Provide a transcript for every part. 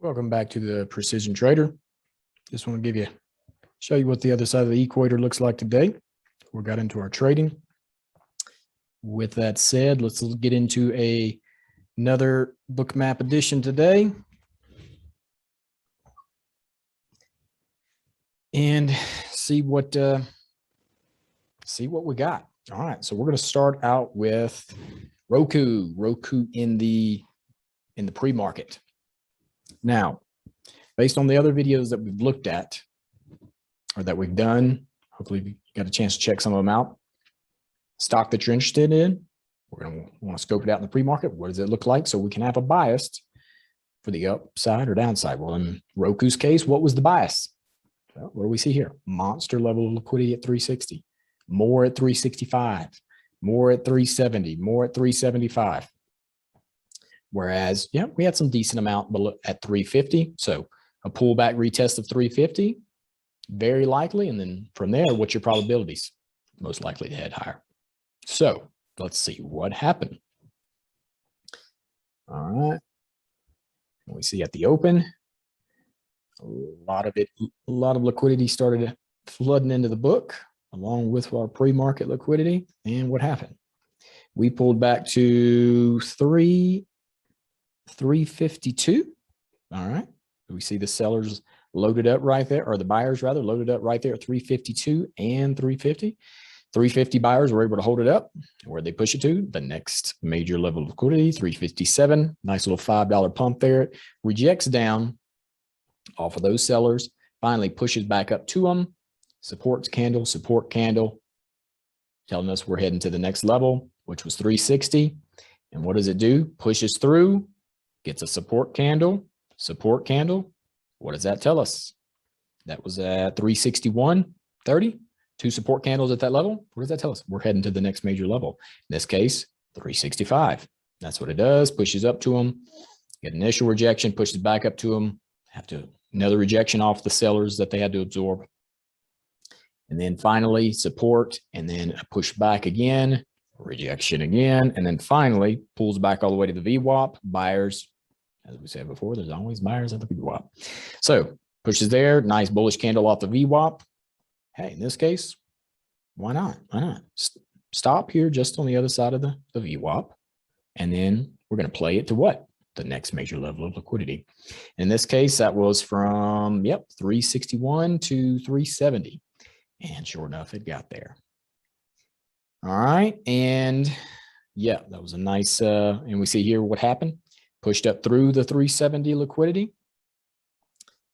Welcome back to the Precision Trader. Just want to show you what the other side of the equator looks like today. We got into our trading. With that said, let's get into another Bookmap edition today. And see what we got. All right, so we're going to start out with Roku in the pre-market. Now, based on the other videos that we've looked at or that we've done, hopefully you got a chance to check some of them out. Stock that you're interested in, we're going to want to scope it out in the pre-market. What does it look like? So we can have a bias for the upside or downside. Well, in Roku's case, what was the bias? Well, what do we see here? Monster level of liquidity at 360, more at 365, more at 370, more at 375. Whereas, yeah, we had some decent amount at 350. So a pullback retest of 350, very likely. And then from there, what's your probabilities? Most likely to head higher. So let's see what happened. All right. We see at the open, a lot of liquidity started flooding into the book along with our pre-market liquidity. And what happened? We pulled back to 352. All right. We see the sellers loaded up right there, or the buyers rather loaded up right there at 352 and 350. 350 buyers were able to hold it up. Where they push it to? The next major level of liquidity, 357. Nice little $5 pump there. Rejects down off of those sellers. Finally pushes back up to them. Support candle, telling us we're heading to the next level, which was 360. And what does it do? Pushes through, gets a support candle. What does that tell us? That was at 361.30. Two support candles at that level. What does that tell us? We're heading to the next major level. In this case, 365. That's what it does. Pushes up to them. Get initial rejection, pushes back up to them. Another rejection off the sellers that they had to absorb. And then finally support, and then a push back again, rejection again, and then finally pulls back all the way to the VWAP. Buyers, as we said before, there's always buyers at the VWAP. So pushes there, nice bullish candle off the VWAP. Hey, in this case, why not? Stop here just on the other side of the VWAP. And then we're going to play it to what? The next major level of liquidity. In this case, that was from, 361 to 370. And sure enough, it got there. All right. And yeah, that was a nice, and we see here what happened. Pushed up through the 370 liquidity.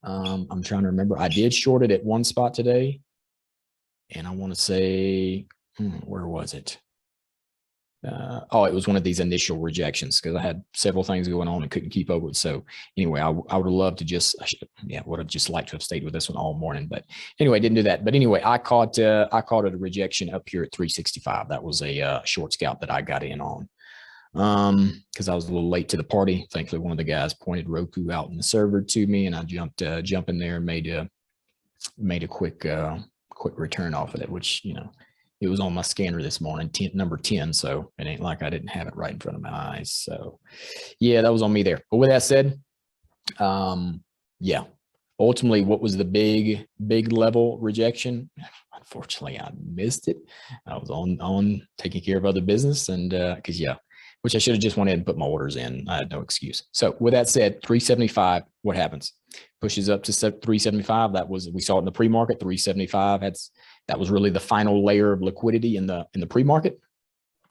I'm trying to remember. I did short it at one spot today. And I want to say, where was it? It was one of these initial rejections because I had several things going on and couldn't keep up with. So anyway, I would have loved to would have just liked to have stayed with this one all morning. But anyway, didn't do that. But anyway, I caught it a rejection up here at 365. That was a short scalp that I got in on because I was a little late to the party. Thankfully, one of the guys pointed Roku out in the server to me, and I jumped in there and made a quick return off of it, which, it was on my scanner this morning, number 10. So it ain't like I didn't have it right in front of my eyes. So yeah, that was on me there. But with that said, ultimately, what was the big level rejection? Unfortunately, I missed it. I was on taking care of other business, and which I should have just went ahead and put my orders in. I had no excuse. So with that said, 375, what happens? Pushes up to 375. We saw it in the pre-market, 375. That was really the final layer of liquidity in the pre-market.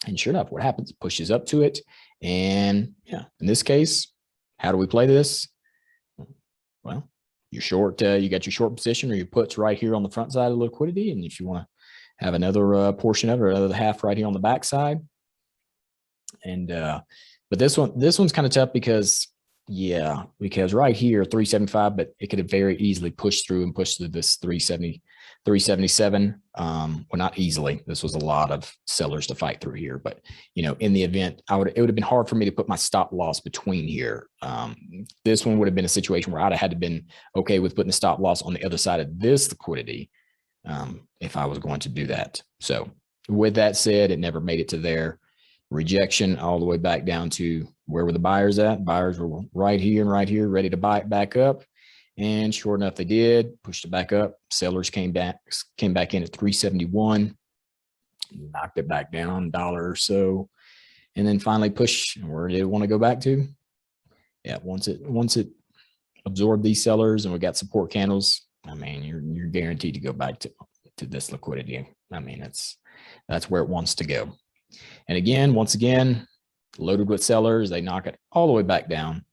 And sure enough, what happens? Pushes up to it. And yeah, in this case, how do we play this? Well, you're short, you got your short position or your puts right here on the front side of liquidity. And if you want to have another portion of it, or another half right here on the back side. And but this one's kind of tough because right here 375, but it could have very easily pushed through this 377. Well, not easily. This was a lot of sellers to fight through here, but in the event, it would have been hard for me to put my stop loss between here. This one would have been a situation where I'd have had to been okay with putting the stop loss on the other side of this liquidity if I was going to do that. So with that said, it never made it to there. rejection all the way back down to where were the buyers at? Buyers were right here and right here, ready to buy it back up. And sure enough, they did, pushed it back up. Sellers came back in at 371, knocked it back down $1 or so, and then finally push. Where did it want to go back to? Yeah, once it absorbed these sellers and we got support candles, I mean, you're guaranteed to go back to this liquidity. I mean, that's where it wants to go. And again, once again, loaded with sellers, they knock it all the way back down.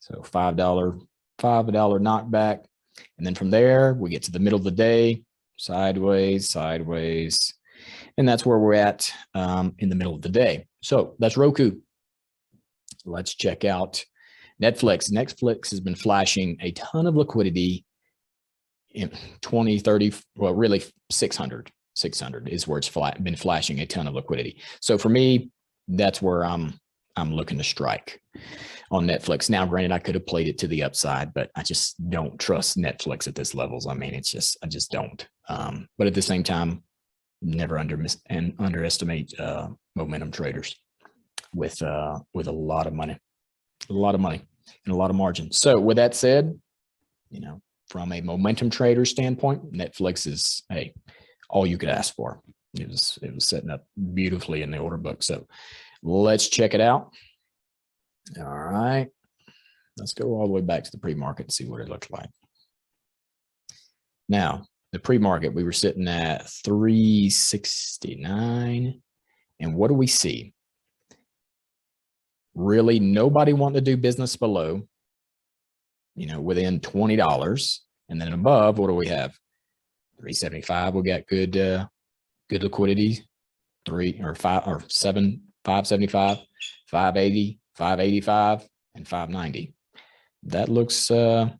So $5 knockback. And then from there, we get to the middle of the day, sideways, sideways. And that's where we're at in the middle of the day. So that's Roku. Let's check out Netflix. Netflix has been flashing a ton of liquidity in 20, 30, well, really 600 is where it's been flashing a ton of liquidity. So for me, that's where I'm looking to strike on Netflix. Now, granted, I could have played it to the upside, but I just don't trust Netflix at this levels. I mean, I just don't. But at the same time, never underestimate momentum traders with a lot of money and a lot of margin. So with that said, you know, from a momentum trader standpoint, Netflix is, hey, all you could ask for. It was setting up beautifully in the order book. So let's check it out. All right, let's go all the way back to the pre-market and see what it looked like. Now, the pre-market, we were sitting at 369. And what do we see? Really, nobody wanting to do business below, you know, within $20. And then above, what do we have? 375. We got good liquidity. 575, 580, 585, and 590. That looks and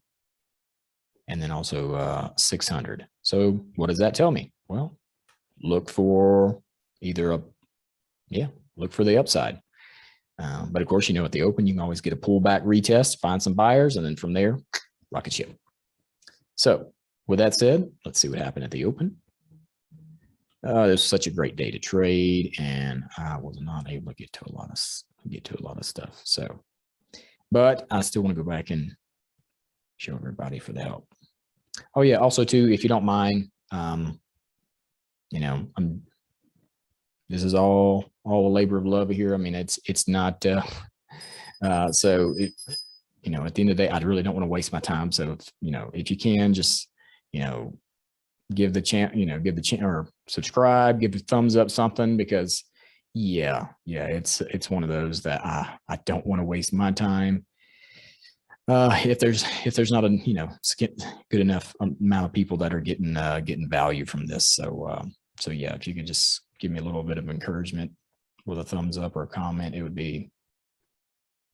then also 600. So what does that tell me? Well, look for either look for the upside. But of course, you know, at the open, you can always get a pullback retest, find some buyers, and then from there, rocket ship. So with that said, let's see what happened at the open. It was such a great day to trade, and I was not able to get to a lot of stuff. So, but I still want to go back and show everybody for the help. Oh yeah, also too, if you don't mind, you know, this is all a labor of love here. I mean, it's not so it, you know, at the end of the day, I really don't want to waste my time. So if, you know, if you can just, you know, give the chance or subscribe, give a thumbs up, something, because it's one of those that I don't want to waste my time. If there's not a, you know, good enough amount of people that are getting value from this. So yeah, if you could just give me a little bit of encouragement with a thumbs up or a comment, it would be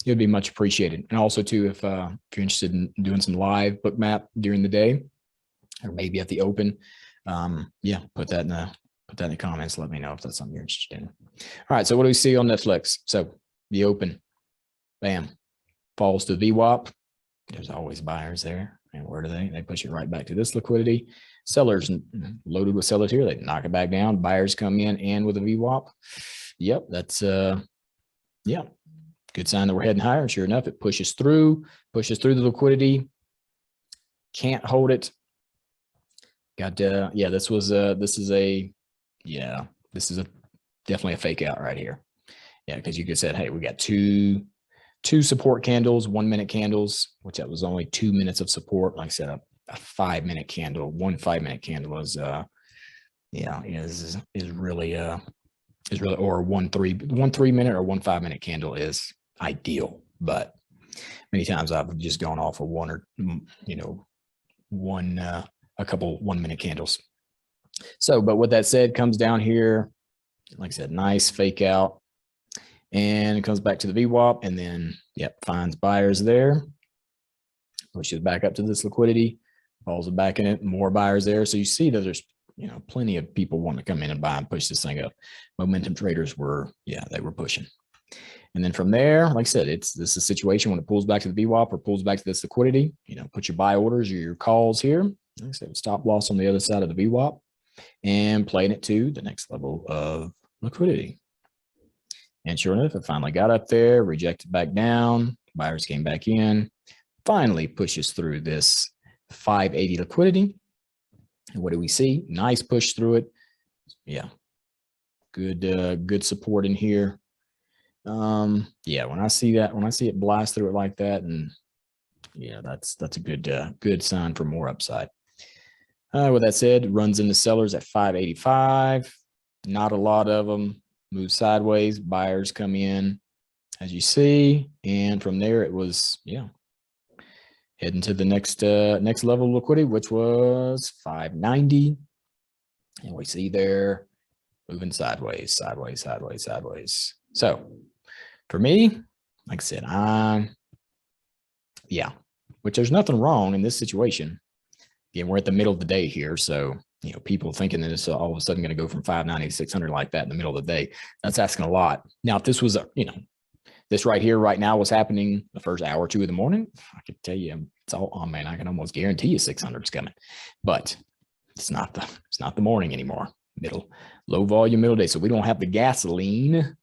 much appreciated. And also too, if you're interested in doing some live Bookmap during the day, or maybe at the open, put that in the comments. Let me know if that's something you're interested in. All right, so what do we see on Netflix? So the open, bam, falls to VWAP. There's always buyers there. And where do they? They push it right back to this liquidity. Sellers, loaded with sellers here. They knock it back down. Buyers come in and with a VWAP. Yep, that's good sign that we're heading higher. Sure enough, it pushes through the liquidity. Can't hold it. Got this is definitely a fake out right here. Yeah, because you could say, hey, we got two support candles, 1 minute candles, which that was only 2 minutes of support. Like I said, a 5 minute candle, 1 5 minute candle is really or 1 3 minute or 1 5 minute candle is ideal. But many times I've just gone off of one or, you know, a couple 1 minute candles. So, but with that said, comes down here, like I said, nice fake out, and it comes back to the VWAP, and then, finds buyers there, pushes back up to this liquidity, falls back in it, more buyers there. So you see that there's, you know, plenty of people wanting to come in and buy and push this thing up. Momentum traders were, they were pushing. And then from there, like I said, this is a situation when it pulls back to the VWAP or pulls back to this liquidity, you know, put your buy orders or your calls here. Like I said, stop loss on the other side of the VWAP and playing it to the next level of liquidity. And sure enough, it finally got up there, rejected back down. Buyers came back in, finally pushes through this 580 liquidity. And what do we see? Nice push through it. Yeah, good support in here. Yeah, when I see it blast through it like that, and yeah, that's a good sign for more upside. With that said, runs into sellers at 585. Not a lot of them. Move sideways. Buyers come in, as you see, and from there it was, yeah, heading to the next level of liquidity, which was 590, and we see there moving sideways. So for me, like I said, yeah, which there's nothing wrong in this situation. Again, we're at the middle of the day here, so you know, people thinking that it's all of a sudden going to go from 590 to 600 like that in the middle of the day, that's asking a lot. Now, if this was, you know, this right here, right now was happening the first hour or two of the morning, I could tell you it's all, oh man, I can almost guarantee you 600 is coming, but it's not the morning anymore. Low volume, middle day. So we don't have the gasoline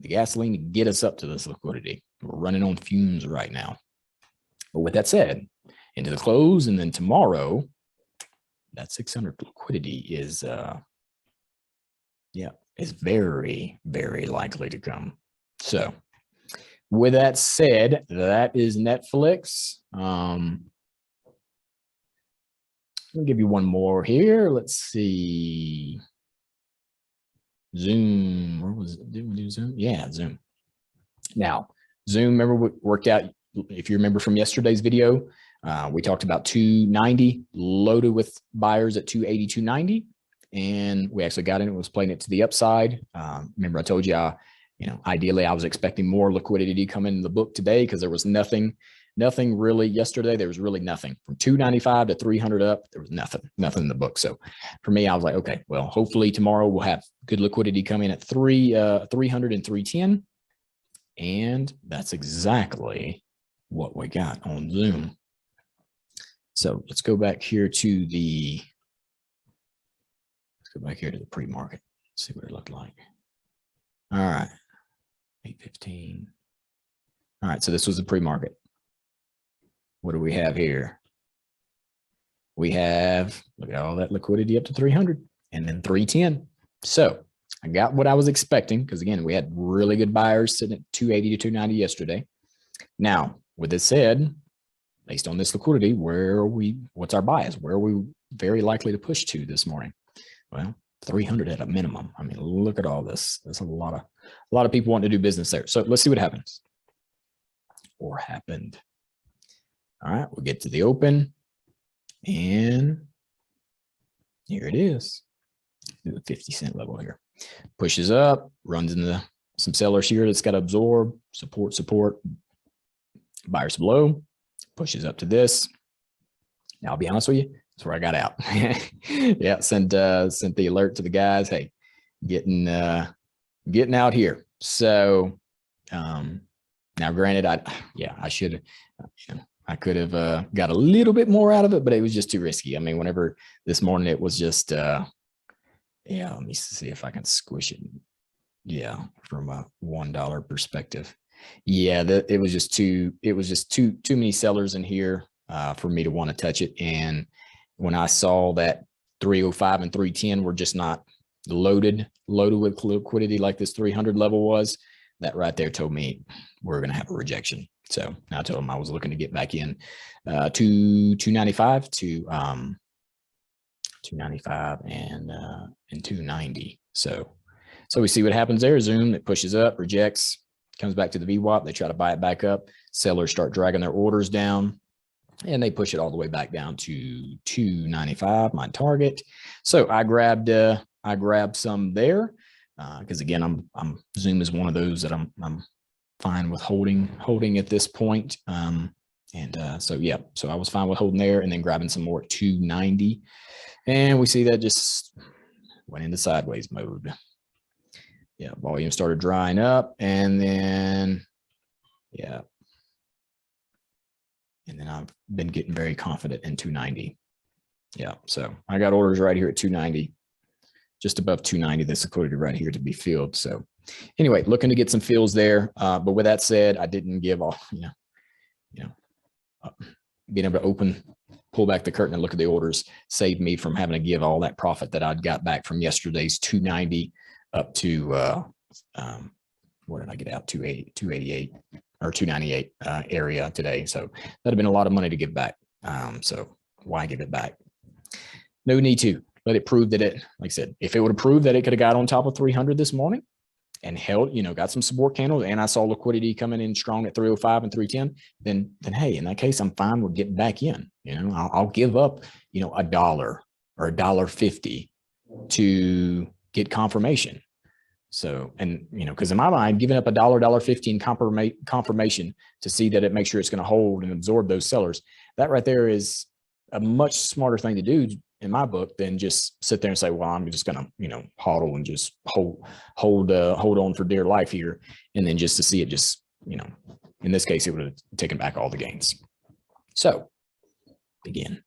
to get us up to this liquidity. We're running on fumes right now. But with that said, into the close, and then tomorrow, that 600 liquidity is, is very, very likely to come. So with that said, that is Netflix. Let me give you one more here. Let's see. Zoom. Where was it? Did we do Zoom? Yeah, Zoom. Now, Zoom, remember, we worked out, if you remember from yesterday's video, we talked about 290 loaded with buyers at 280, 290. And we actually got in and was playing it to the upside. Remember, I told you, ideally I was expecting more liquidity to come in the book today because there was nothing really yesterday. There was really nothing from 295 to 300 up. There was nothing in the book. So for me, I was like, okay, well, hopefully tomorrow we'll have good liquidity come in at 300 and 310. And that's exactly what we got on Zoom. So let's go back here to the pre-market. See what it looked like. All right, 8:15. All right, so this was the pre-market. What do we have here? We have, look at all that liquidity up to 300 and then 310. So I got what I was expecting because, again, we had really good buyers sitting at 280 to 290 yesterday. Now, with this said, based on this liquidity, what's our bias? Where are we very likely to push to this morning? Well, 300 at a minimum. I mean, look at all this. There's a lot of people wanting to do business there. So let's see what happens or happened. All right, we'll get to the open, and here it is. Do the 50-cent level here. Pushes up, runs into some sellers here that's got to absorb, support. Buyers below, pushes up to this. Now, I'll be honest with you, that's where I got out. Yeah, sent the alert to the guys. Hey, getting out here. So now, granted, I should have, I could have got a little bit more out of it, but it was just too risky. I mean, whenever this morning it was just, yeah, let me see if I can squish it. Yeah, from a $1 perspective. Yeah, it was just too many sellers in here for me to want to touch it. And when I saw that 305 and 310 were just not loaded with liquidity like this 300 level was, that right there told me we're going to have a rejection. So I told them I was looking to get back in to 295 to 295 and 290. So we see what happens there. Zoom, it pushes up, rejects, comes back to the VWAP. They try to buy it back up. Sellers start dragging their orders down, and they push it all the way back down to 295, my target. So I grabbed some there because again, Zoom is one of those that I'm fine with holding at this point. So yeah, so I was fine with holding there and then grabbing some more at 290. And we see that just went into sideways mode. Yeah, volume started drying up, and then, yeah. And then I've been getting very confident in 290. Yeah, so I got orders right here at 290, just above 290, this liquidity right here to be filled. So anyway, looking to get some fills there. But with that said, I didn't give all, being able to pull back the curtain and look at the orders saved me from having to give all that profit that I'd got back from yesterday's 290 up to, what did I get out? 288 or 298 area today. So that'd have been a lot of money to give back. So why give it back? No need to, but it proved that like I said, if it would have proved that it could have got on top of 300 this morning and held, got some support candles, and I saw liquidity coming in strong at 305 and 310, then hey, in that case, I'm fine with getting back in. I'll give up, $1 or $1.50 to get confirmation. So, and because in my mind, giving up $1, $1.15 confirmation to see that it makes sure it's going to hold and absorb those sellers, that right there is a much smarter thing to do in my book than just sit there and say, well, I'm just going to, hodl and just hold on for dear life here. And then just to see it just, in this case, it would have taken back all the gains. So again,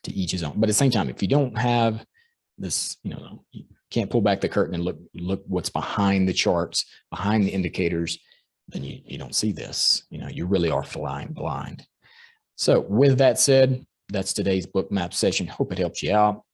to each his own, but at the same time, if you don't have this, you can't pull back the curtain and look what's behind the charts, behind the indicators, then you don't see this. You really are flying blind. So with that said, that's today's book map session. Hope it helps you out.